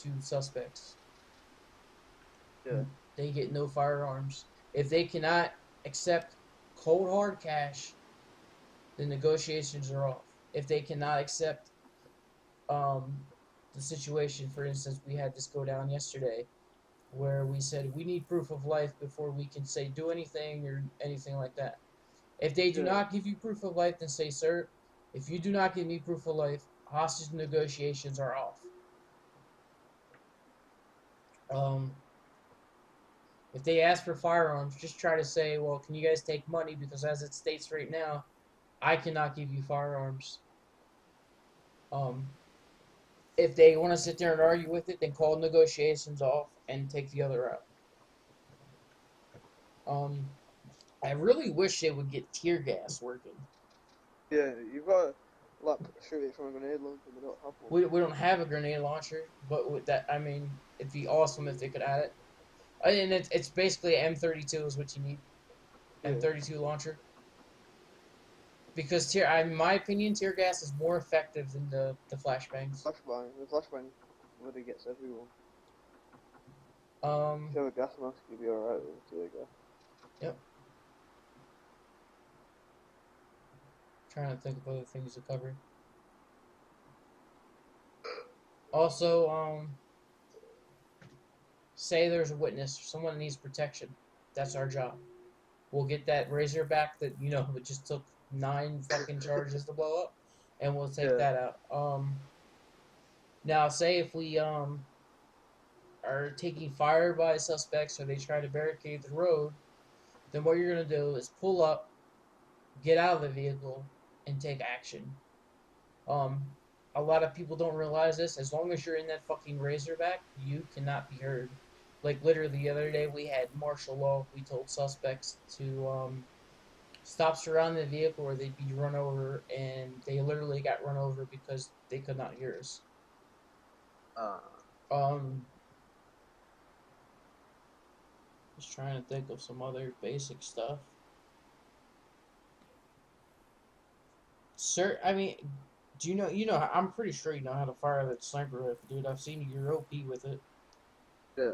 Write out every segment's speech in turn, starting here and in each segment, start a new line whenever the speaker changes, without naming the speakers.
to suspects.
Yeah.
They get no firearms. If they cannot accept cold hard cash, the negotiations are off. If they cannot accept um, the situation, for instance, we had this go down yesterday where we said we need proof of life before we can say do anything or anything like that. If they do
Yeah.
not give you proof of life, then say, sir, if you do not give me proof of life, hostage negotiations are off. Um, if they ask for firearms, just try to say, well, can you guys take money? Because as it states right now, I cannot give you firearms. Um, if they want to sit there and argue with it, then call negotiations off and take the other route. Um, I really wish they would get tear gas working.
Yeah, you've got to like shoot it from a grenade launcher, and they don't have one.
We don't have a grenade launcher, but with that, I mean, it'd be awesome if they could add it. And it's basically M32 is what you need,
Yeah.
M32 launcher. Because in my opinion, tear gas is more effective than the flashbangs.
The flashbang really gets everyone.
Um,
If you have a gas mask, you'll be alright with the gas.
yep. Trying to think of other things to cover. Also, say there's a witness or someone that needs protection. That's our job. We'll get that Razorback that it just took 9 fucking charges to blow up, and we'll take
Yeah.
that out. Now say if we are taking fire by suspects or they try to barricade the road, then what you're gonna do is pull up, get out of the vehicle, and take action. Um, a lot of people don't realize this. As long as you're in that fucking Razorback, you cannot be heard. Like literally the other day, we had martial law. We told suspects to stop surrounding the vehicle or they'd be run over, and they literally got run over because they could not hear us.
Ah.
Um, just trying to think of some other basic stuff. Sir, I mean, do you know? I'm pretty sure you know how to fire that sniper rifle, dude. I've seen you're OP with it.
Yeah.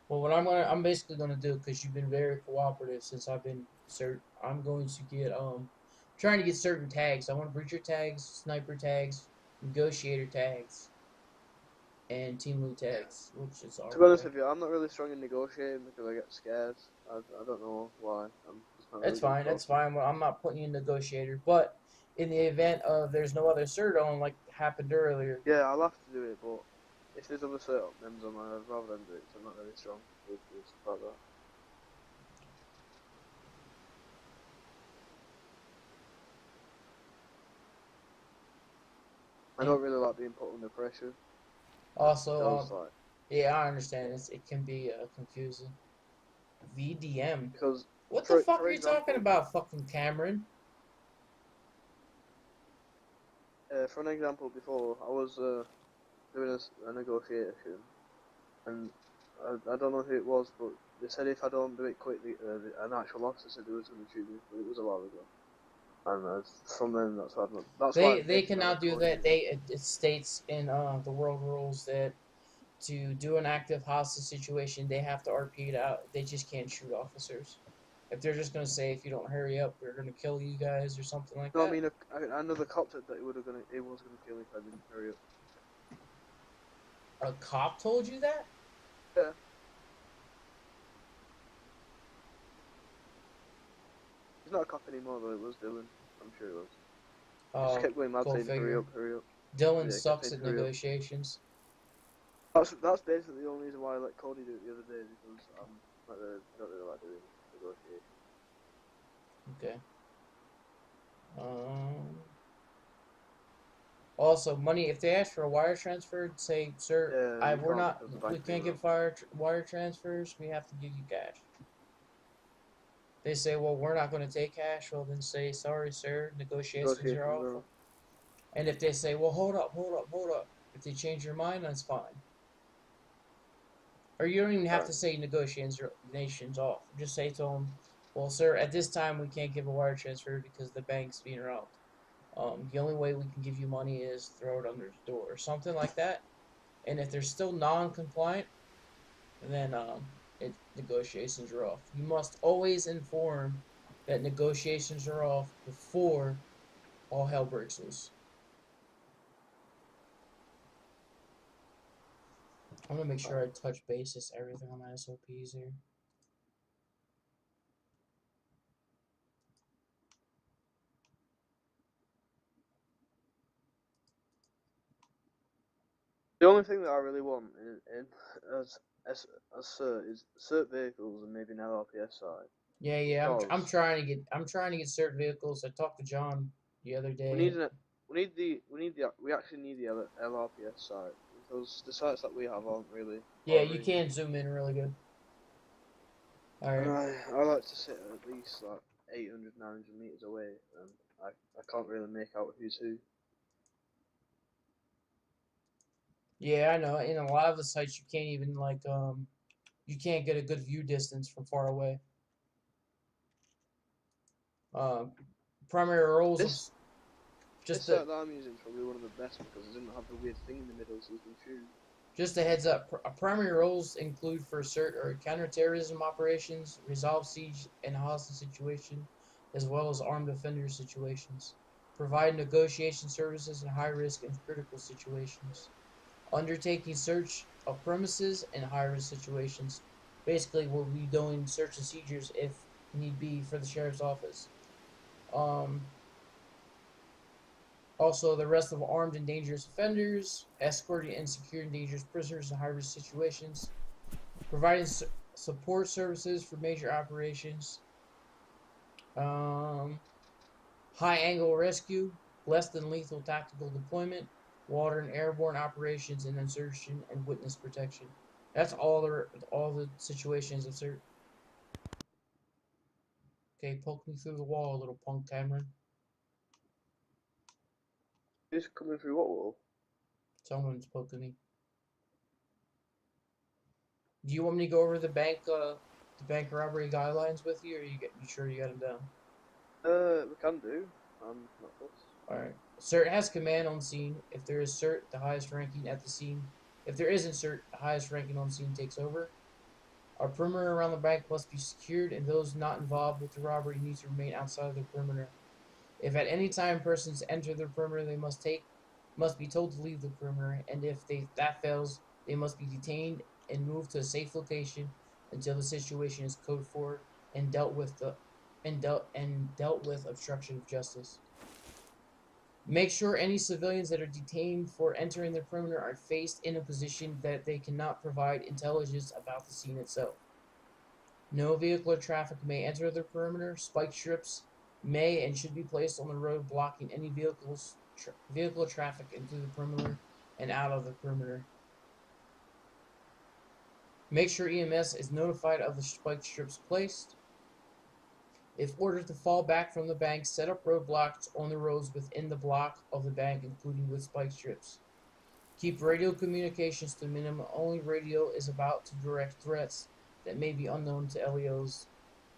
Well, I'm basically gonna do because you've been very cooperative since I've been cert. I'm going to get trying to get certain tags. I want breacher tags, sniper tags, negotiator tags, and team loot tags, which is
To be honest
alright.
with you, I'm not really strong in negotiating because I get scared. I don't know why. I'm just not really
That's
good at
fine. That's
talking.
fine. Well, I'm not putting you in negotiator, but in the event of there's no other cert on, like happened earlier,
Yeah, I'll have to do it, but if there's other setup members on mine, I'd rather them do it because I'm not really strong with stuff like that. I
and
don't really like being put under pressure.
also,
Because, like,
yeah, I understand it can be confusing. VDM.
because,
What the fuck
for
are you talking
example,
about, fucking Cameron?
for an example, before I was doing a negotiation, and I don't know who it was, but they said if I don't do it quickly, an actual officer said they was going to shoot me, but it was a while ago. And from then, that's why
They
basically I
cannot
left
do
coding
that.
uni.
It states in the world rules that to do an active hostage situation, they have to RP it out. They just can't shoot officers. If they're just gonna say if you don't hurry up, we're gonna kill you guys or something like
No, I
that.
mean, I know the cop said that he was gonna kill me if I didn't hurry up.
A cop told you that?
Yeah, he's not a cop anymore though. It was Dylan. I'm sure it was. He just
Oh,
kept going mad
go
saying, "Hurry
figure.
up, hurry up."
Dylan
Yeah, he kept
sucks
saying,
at
"Hurry up."
negotiations.
That's basically the only reason why I let Cody do it the other day because not really like doing negotiation.
Okay. Um. Also, money. If they ask for a wire transfer, say, "Sir,
Yeah,
I
you
we're
can't
not.
because the
We
bank's being
can't get
robbed.
wire transfers. We have to give you cash." They say, "Well, we're not going to take cash." Well, then say, "Sorry, sir. Negotiations are
Negotiations
off."
are.
And if they say, "Well, hold up, hold up, hold up," if they change your mind, that's fine. Or you don't even have
Right.
to say negotiations off. Just say to them, "Well, sir, at this time we can't give a wire transfer because the bank's being robbed. The only way we can give you money is throw it under the door or something like that." And if they're still non-compliant, then negotiations are off. You must always inform that negotiations are off before all hell breaks loose. I'm gonna make sure I touch basis everything on my SOPs here.
The only thing that I really want in as cert is cert vehicles and maybe an LRPS side.
Yeah. I'm
Because
trying to get certain vehicles. I talked to John the other
we
day.
need an we actually need the LRPS site because the sites that we have aren't really
Yeah,
far
you
range.
can zoom in really good. All
And
right.
I like to sit at least like 800, 900 meters away, and I can't really make out who's who.
Yeah, I know. In a lot of the sites, you can't even you can't get a good view distance from far away. Um, primary roles of
This
just
this
the
site that I'm using is probably one of the best because it doesn't have the weird thing in the middle, so you can choose.
just a heads up. Primary roles include for cert or counterterrorism operations, resolve siege and hostage situation, as well as armed offender situations. Provide negotiation services in high risk and critical situations. Undertaking search of premises in high risk situations. Basically, we'll be doing search and seizures if need be for the sheriff's office. Um, Also, the rest of armed and dangerous offenders, escorting and securing dangerous prisoners in high risk situations, providing support services for major operations, um, high angle rescue, less than lethal tactical deployment, water and airborne operations, and insertion and witness protection. That's all the situations of cert. Okay, poke me through the wall, little punk Cameron.
Who's coming through what wall?
Someone's poking me. Do you want me to go over the bank robbery guidelines with you, or you sure you got them down?
We can do. I'm not fussed.
All right. CERT has command on scene. If there is CERT, the highest ranking at the scene. If there isn't CERT, the highest ranking on scene takes over. Our perimeter around the bank must be secured, and those not involved with the robbery need to remain outside of the perimeter. If at any time persons enter the perimeter, they must be told to leave the perimeter, and if that fails, they must be detained and moved to a safe location until the situation is code for and dealt with obstruction of justice. Make sure any civilians that are detained for entering the perimeter are faced in a position that they cannot provide intelligence about the scene itself. No vehicle or traffic may enter the perimeter. Spike strips may and should be placed on the road, blocking any vehicle traffic into the perimeter and out of the perimeter. Make sure EMS is notified of the spike strips placed. If ordered to fall back from the bank, set up roadblocks on the roads within the block of the bank, including with spike strips. Keep radio communications to a minimum. Only radio is about to direct threats that may be unknown to LEO's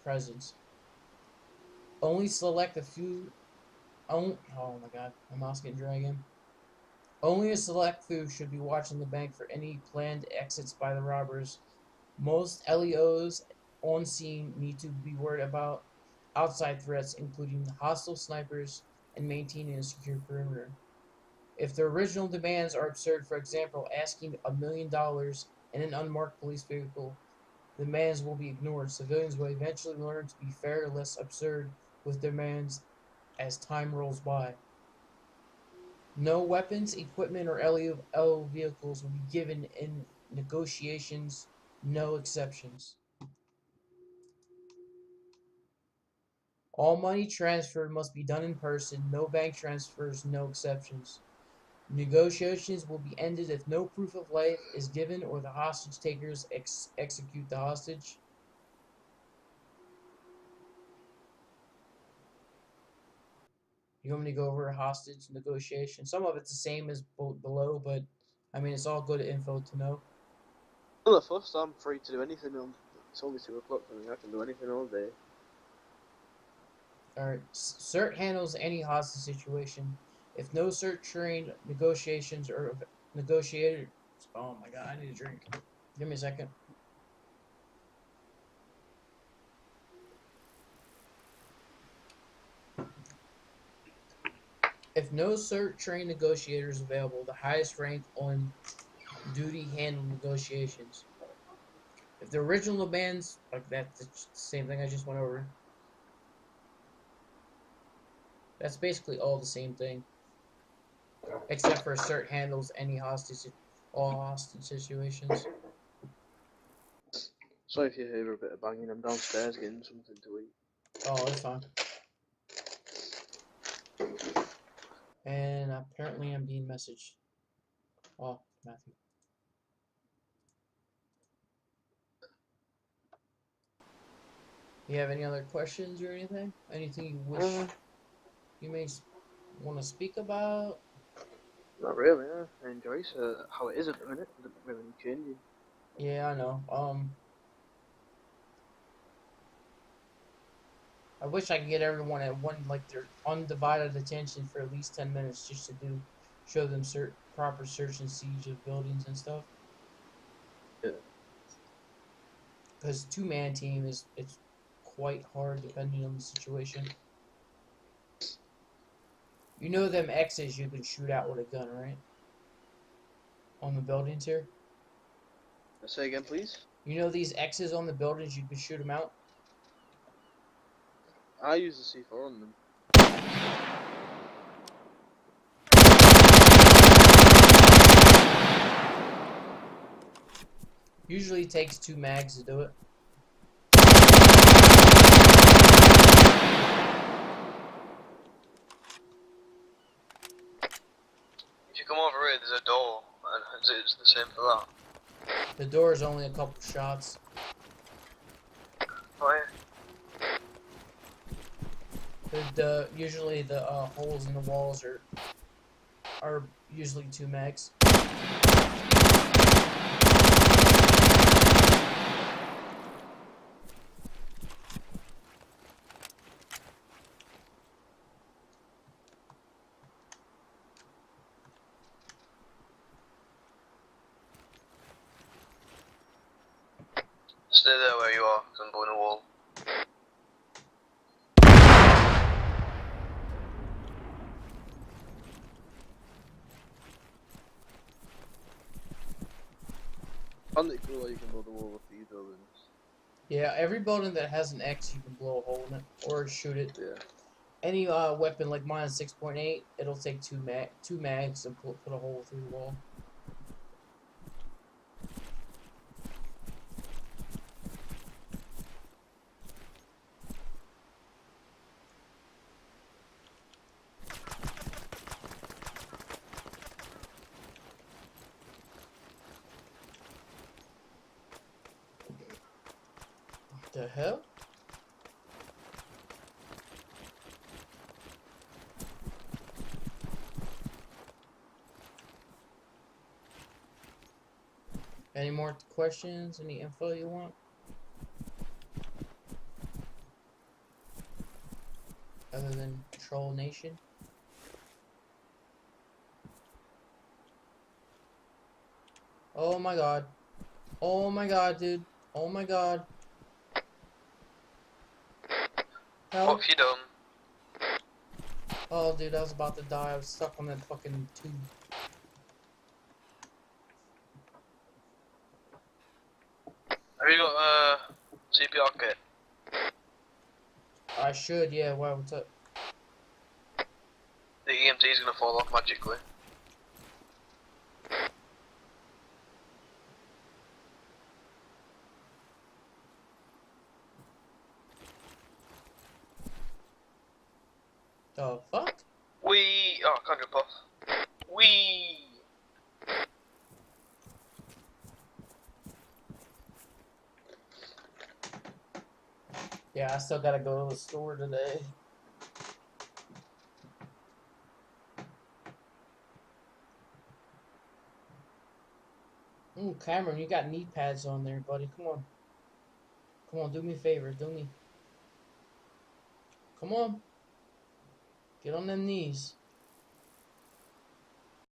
presence. Only select a few. Oh my god, my mouse getting dry again. Only a select few should be watching the bank for any planned exits by the robbers. Most LEOs on scene need to be worried about outside threats, including hostile snipers and maintaining a secure perimeter. If the original demands are absurd, for example, asking $1 million in an unmarked police vehicle, the demands will be ignored. Civilians will eventually learn to be far less absurd with demands as time rolls by. No weapons, equipment, or LEO vehicles will be given in negotiations, no exceptions. All money transferred must be done in person, no bank transfers, no exceptions. Negotiations will be ended if no proof of life is given or the hostage takers execute the hostage. You want me to go over a hostage negotiation? Some of it's the same as below, but I mean, it's all good info to know.
Well, at first, I'm free to do anything. It's only 2 o'clock for me. I can do anything all day.
Alright, CERT handles any hostage situation. If no CERT trained negotiations or negotiators Oh my god, I need a drink. Give me a second. If no cert trained negotiator is available, the highest rank on duty handle negotiations. If the original demands, like that's the same thing I just went over. That's basically all the same thing, except for cert handles all hostage situations.
Sorry if you hear a bit of banging. I'm downstairs getting something to eat.
Oh, it's fine. And apparently I'm being messaged. Oh, Matthew. You have any other questions or anything? Anything you wish you may want to speak about?
Not really. I enjoy how it is at the minute. It doesn't really changing.
Yeah, I know. I wish I could get everyone at one, like their undivided attention for at least 10 minutes just to show them proper search and siege of buildings and stuff.
Yeah.
Because two-man team it's quite hard depending on the situation. You know them X's you can shoot out with a gun, right? On the buildings here.
Say again, please.
You know these X's on the buildings you can shoot them out.
I use the C4 on them.
Usually takes 2 mags to do it.
If you come over here, there's a door, and it's the same for that.
The door is only a couple shots.
Oh
The usually the holes in the walls are usually 2 mags.
Stay there where you are, because I'm blowing a wall. I find it cool how you can blow the wall with these buildings.
Yeah, every building that has an X, you can blow a hole in it or shoot it.
Yeah.
Any weapon like mine, 6.8, it'll take two mags and put a hole through the wall. What the hell? Any more questions? Any info you want? Other than Troll Nation? Oh my god. Oh my god, dude. Oh my god. Help.
What have you done?
Oh, dude, I was about to die. I was stuck on that fucking tube.
Have you got a CPR kit?
I should, yeah. Why? What's up?
The EMT is gonna fall off magically.
The fuck?
Wee! Oh, I can't jump off. Wee!
Yeah, I still gotta go to the store today. Ooh, Cameron, you got knee pads on there, buddy. Come on. Come on, do me a favor. Do me. Come on. Get on them knees.